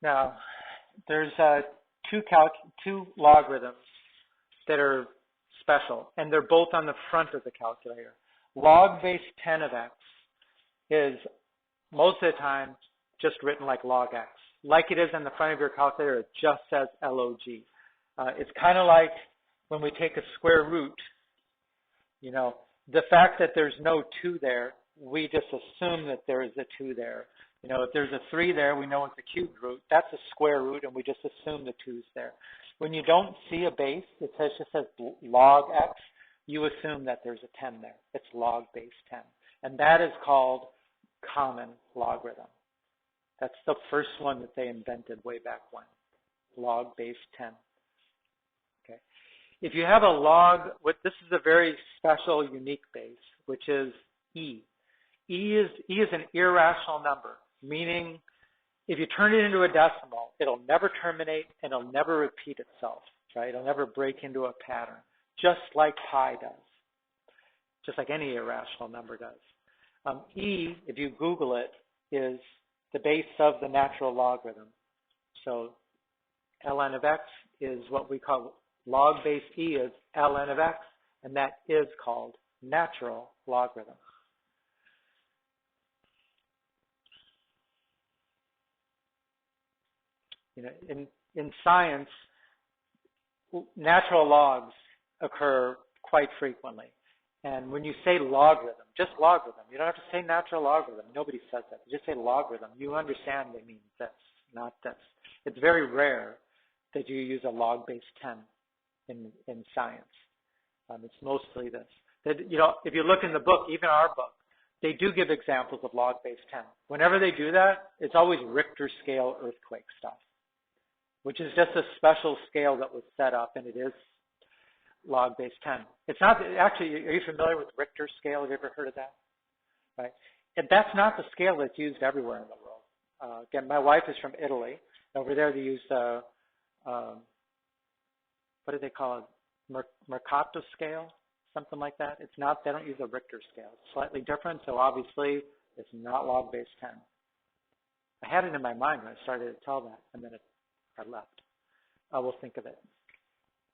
Now, there's two logarithms that are special, and they're both on the front of the calculator. Log base 10 of x is most of the time just written like log x. Like it is on the front of your calculator, it just says log. It's kind of like when we take a square root, you know, the fact that there's no 2 there, we just assume that there is a 2 there. You know, if there's a 3 there, we know it's a cubed root. That's a square root, and we just assume the 2's there. When you don't see a base, it just says log x, you assume that there's a 10 there. It's log base 10. And that is called common logarithm. That's the first one that they invented way back when, log base 10. Okay. If you have a log, this is a very special, unique base, which is e. E is an irrational number, meaning if you turn it into a decimal, it'll never terminate and it'll never repeat itself, right? It'll never break into a pattern, just like pi does, just like any irrational number does. E, if you Google it, is the base of the natural logarithm. So ln of x is what we call log base e is ln of x, and that is called natural logarithm. You know, in science, natural logs occur quite frequently. And when you say logarithm, just logarithm, you don't have to say natural logarithm. Nobody says that. You just say logarithm. You understand they mean this, not this. It's very rare that you use a log base 10 in science. It's mostly this. That, you know, if you look in the book, even our book, they do give examples of log base 10. Whenever they do that, it's always Richter scale earthquake stuff, which is just a special scale that was set up, and it is log base 10. It's not, actually, are you familiar with Richter scale? Have you ever heard of that? Right? And that's not the scale that's used everywhere in the world. Again, my wife is from Italy. Over there they use, what do they call it? Mercato scale, something like that. It's not, they don't use a Richter scale. It's slightly different, so obviously it's not log base 10. I had it in my mind when I started to tell that, and then I left. We'll think of it.